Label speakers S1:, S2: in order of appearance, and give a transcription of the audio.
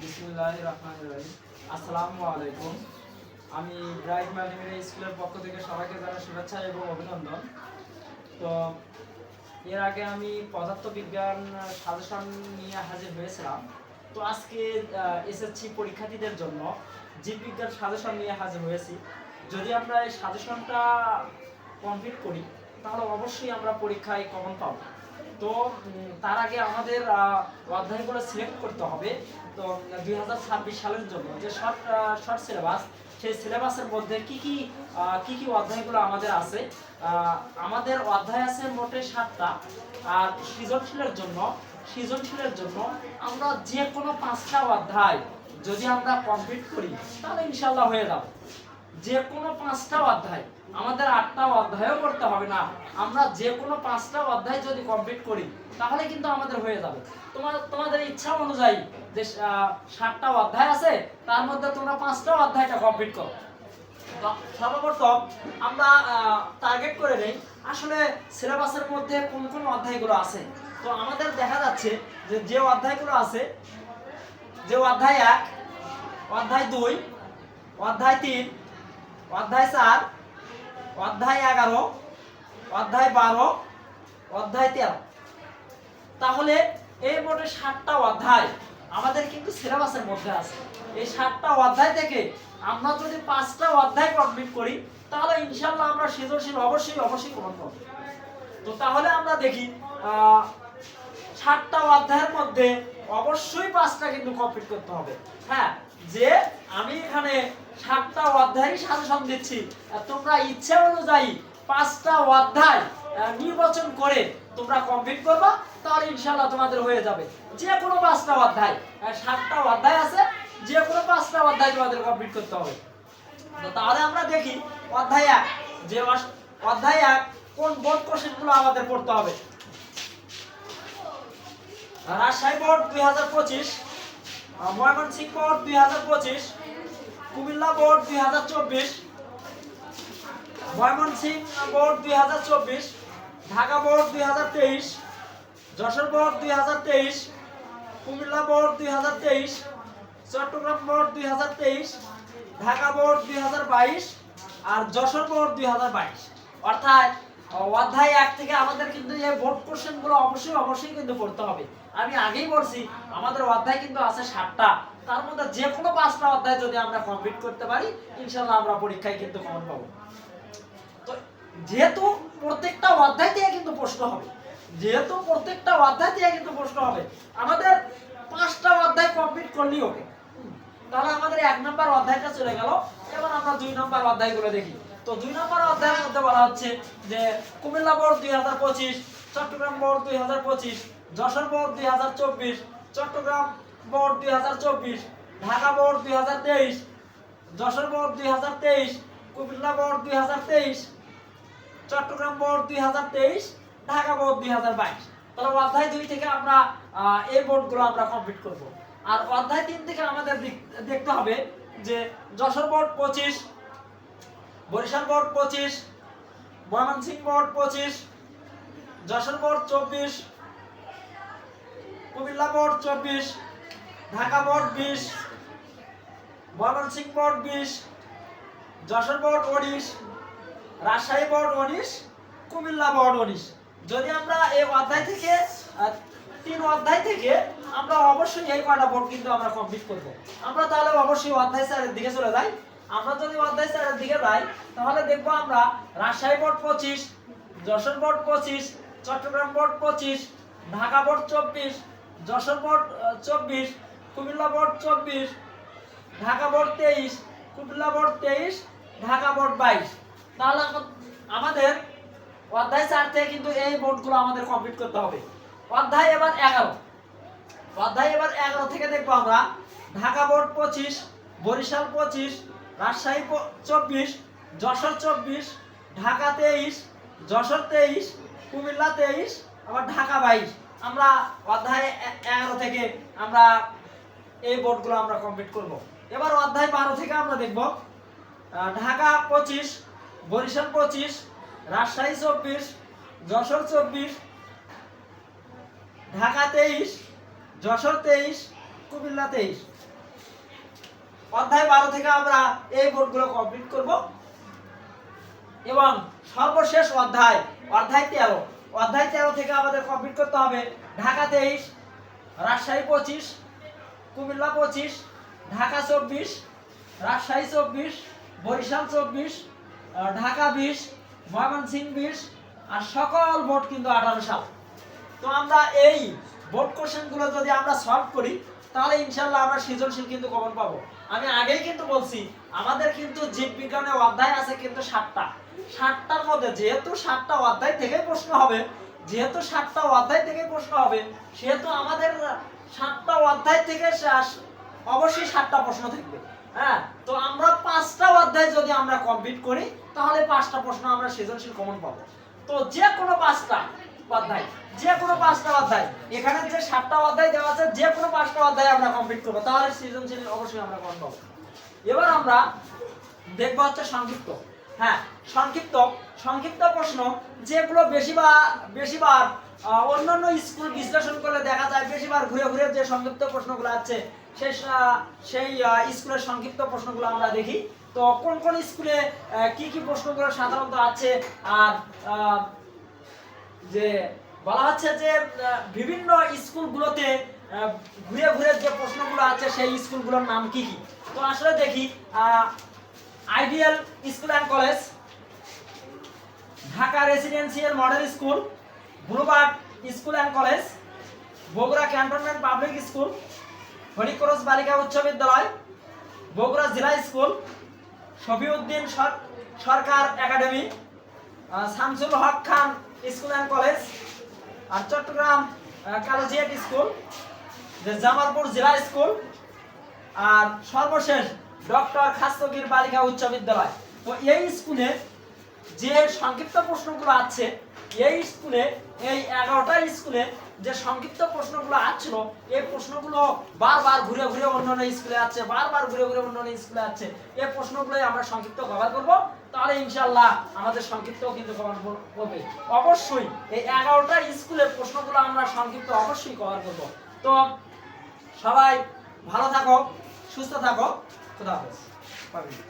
S1: বিসমিল্লাহির রহমানির রহিম। আসসালামু আলাইকুম। আমি ব্রাইট মাল্টিমিডিয়া স্কুলের পক্ষ থেকে সবাইকে জানাই শুভেচ্ছা এবং অভিনন্দন। তো এর আগে আমি পদার্থবিজ্ঞান সাজেশন নিয়ে হাজির হয়েছিলাম। তো আজকে এসএসসি পরীক্ষার্থীদের জন্য জীববিজ্ঞান সাজেশন নিয়ে হাজির হয়েছি। যদি আমরা এই সাজেশনটা কমপ্লিট করি তাহলে অবশ্যই আমরা পরীক্ষায় কমন পাবো। তো তার আগে আমাদের অধ্যায়গুলো সিলেক্ট করতে হবে। তো 2026 সালের জন্য যে শর্ট সিলেবাস, সেই সিলেবাসের মধ্যে কি কি অধ্যায়গুলো আমাদের আছে। আমাদের অধ্যায় আছে মোটে 7টা। আর সৃজনশীলের জন্য আমরা যে কোনো 5টা অধ্যায় যদি আমরা কমপ্লিট করি তাহলে ইনশাল্লাহ হয়ে যাবে। যে কোনো 5টা অধ্যায়, আমাদের 8টা অধ্যায়ও করতে হবে না, আমরা যে কোনো 5টা অধ্যায় যদি কমপ্লিট করি তাহলে কিন্তু আমাদের হয়ে যাবে। তোমাদের ইচ্ছা অনুযায়ী যে 7টা অধ্যায় আছে তার মধ্যে তোমরা 5টা অধ্যায়টা কমপ্লিট করো। তো সর্বপ্রথম আমরা টার্গেট করে নেই আসলে সিলেবাসের মধ্যে কোন কোন অধ্যায়গুলো আছে। তো আমাদের দেখা যাচ্ছে যে অধ্যায়গুলো আছে, যে অধ্যায় 1, অধ্যায় 2, অধ্যায় 3, অধ্যায় 4, অধ্যায় 11, অধ্যায় 12, অধ্যায় 13। তাহলে এই মোটে 7টা অধ্যায় আমাদের কিন্তু সিলেবাসের মধ্যে আছে। এই 7টা অধ্যায় থেকে আমরা যদি 5টা অধ্যায় কমপ্লিট করি তাহলে ইনশাআল্লাহ আমরা সৃজনশীল অবশ্যই কমন পাবো। তো তাহলে আমরা দেখি 7টা অধ্যায়ের মধ্যে অবশ্যই 5টা কিন্তু কমপ্লিট করতে হবে। হ্যাঁ, যে আমি এখানে 7টা অধ্যায়ই সাজেশন দিচ্ছি, তোমরা ইচ্ছা অনুযায়ী 5টা অধ্যায় নির্বাচন করে তোমরা কমপ্লিট করবা, তাহলে ইনশাআল্লাহ তোমাদের হয়ে যাবে। যে কোনো 5টা অধ্যায়, 7টা অধ্যায় আছে, যে কোনো 5টা অধ্যায় তোমাদের কমপ্লিট করতে হবে। তো তাহলে আমরা দেখি অধ্যায় 1, যে অধ্যায় 1 কোন বোর্ড কোশ্চেনগুলো আমাদের পড়তে হবে। Rajshahi board 2025, Mymensingh board 2025, Comilla board 2024, Mymensingh board 2024, Dhaka board 2023, Jessore board 2023, Comilla board 2023, Chittagong board 2023, Dhaka board 2022 আর যশোর বোর্ড 2022। অর্থাৎ অধ্যায় 1 থেকে আমাদের কিন্তু এই বোর্ড কোশ্চেনগুলো অবশ্যই কিন্তু পড়তে হবে। আমি আগেই বলছি আমাদের অধ্যায় কিন্তু আছে 7টা, তার মধ্যে যে কোনো 5টা অধ্যায় যদি আমরা কমপ্লিট করতে পারি ইনশাআল্লাহ আমরা পরীক্ষায় কিন্তু কমন পাবো। তো যেহেতু প্রত্যেকটা অধ্যায় থেকে কিন্তু প্রশ্ন হবে, আমাদের 5টা অধ্যায় কমপ্লিট করলেই হবে। তাহলে আমাদের 1 নম্বর অধ্যায়টা চলে গেল। এবার আমরা 2 নম্বর অধ্যায়গুলো দেখি। তো 2 নম্বর অধ্যায়ের মধ্যে বলা হচ্ছে যে Comilla board 2025, Chittagong board 2025, Jessore board 2024, Chittagong board 2024, Dhaka board 2023, Jessore board 2023, Comilla board 2023, Chittagong board 2023, Dhaka board 2022। তাহলে অধ্যায় 2 থেকে আমরা এই বোর্ডগুলো আমরা কমপ্লিট করব। আর অধ্যায় 3 থেকে আমাদের দেখতে হবে যে Jessore board 25, Barisal board 25, Mymensingh board 25, Jessore board 24, Comilla board 24, Dhaka board 20, Mymensingh board 20, Jessore board 19, Rajshahi board 19, Comilla board 19। যদি আমরা এই অধ্যায় থেকে 3 অধ্যায় থেকে আমরা অবশ্যই এই কয়টা বোর্ড কিন্তু আমরা কমপ্লিট করব। আমরা তাহলে অবশ্যই অধ্যায় 4 এর দিকে চলে যাই। আমরা যদি অধ্যায় 4 এর দিকে যাই তাহলে দেখব আমরা Rajshahi board 25, Jessore board 25, Chittagong board 25, Dhaka board 24, Jessore board 24, Comilla board 24, Dhaka board 23, Comilla board 23, Dhaka board 22। তাহলে আমাদের অধ্যায় 4 থেকে কিন্তু এই বোর্ডগুলো আমাদের কমপ্লিট করতে হবে। অধ্যায় এবার 11 থেকে দেখব আমরা ঢাকা বোর্ড 25, বরিশাল 25, রাজশাহী 24, যশোর 24, ঢাকা 23, যশোর 23, কুমিল্লা 23, আবার ঢাকা 22। আমরা অধ্যায় 11 থেকে আমরা এই বোর্ডগুলো আমরা কমপ্লিট করব। এবার অধ্যায় 12 থেকে আমরা দেখব ঢাকা 25, বরিশাল 25, রাজশাহী 24, যশোর 24, ঢাকা 23, যশোর 23, কুমিল্লা 23।
S2: অধ্যায় 12 থেকে আমরা এই বোর্ডগুলো কমপ্লিট করব এবং সর্বশেষ অধ্যায় 13 থেকে আমাদের কমপ্লিট করতে হবে ঢাকা 23, রাজশাহী 25, কুমিল্লা 25, ঢাকা 24, রাজশাহী 24, বরিশাল 24, ঢাকা 20, ময়মনসিংহ 20 আর সকল বোর্ড কিন্তু 18 সাল। তো আমরা এই বোর্ড কোশ্চেনগুলো যদি আমরা সলভ করি তাহলে ইনশাআল্লাহ আমরা সৃজনশীল কিন্তু কমন পাবো। আমি আগেই কিন্তু বলছি আমাদের কিন্তু জীববিজ্ঞানের অধ্যায় আছে কিন্তু 7টার মধ্যে যেহেতু 7টা অধ্যায় থেকে প্রশ্ন হবে সেহেতু আমাদের 7টা অধ্যায় থেকে অবশ্যই 7টা প্রশ্ন থাকবে। হ্যাঁ, তো আমরা 5টা অধ্যায় যদি আমরা কমপ্লিট করি তাহলে 5টা প্রশ্ন আমরা সৃজনশীল কমন পাবো। তো যে কোনো 5টা অধ্যায় এখানে যে 7টা অধ্যায় দেওয়া আছে যে কোনো 5টা অধ্যায় আমরা কমপ্লিট করব তাহলে সৃজনশীল অবশ্যই আমরা কমন পাবো। এবার আমরা দেখব হচ্ছে সংক্ষিপ্ত। হ্যাঁ, সংক্ষিপ্ত প্রশ্ন যেগুলো বেশিবার অন্যান্য স্কুল বিশ্লেষণ করলে দেখা যায় বেশিবার ঘুরে ঘুরে যে সংক্ষিপ্ত প্রশ্নগুলো আছে সেই স্কুলের সংক্ষিপ্ত প্রশ্নগুলো আমরা দেখি। তো কোন কোন স্কুলে কি প্রশ্নগুলো সাধারণত আছে আর যে বলা হচ্ছে যে বিভিন্ন স্কুলগুলোতে ঘুরে ঘুরে যে প্রশ্নগুলো আছে সেই স্কুলগুলোর নাম কি কি। তো আসলে দেখি ideal school and college, Dhaka residential model school, Bluebird school and college, Bogura cantonment public school, Holy Cross বালিকা উচ্চ বিদ্যালয়, বগুড়া জেলা school, Shafiuddin Sarkar academy, Shamsul Haque Khan school and college, আর চট্টগ্রাম কালোজিয়াট স্কুল, জামালপুর জেলা স্কুল, আর সর্বশেষ ডক্টর খাস্তগীর বালিকা উচ্চ বিদ্যালয়। তো এই স্কুলে যে সংক্ষিপ্ত প্রশ্নগুলো আছে এই 11টা স্কুলে যে সংক্ষিপ্ত প্রশ্নগুলো আসছিল এই প্রশ্নগুলো বারবার ঘুরে ঘুরে অন্যান্য স্কুলে আছে এই প্রশ্নগুলোই আমরা সংক্ষিপ্ত কভার করব। তাহলে ইনশাআল্লাহ আমাদের সংক্ষিপ্ত কিন্তু কভার করবে। অবশ্যই এই 11টা স্কুলের প্রশ্নগুলো আমরা সংক্ষিপ্ত অবশ্যই কভার করব। তো সবাই ভালো থাকো, সুস্থ থাকো, খোদা হাফেজ।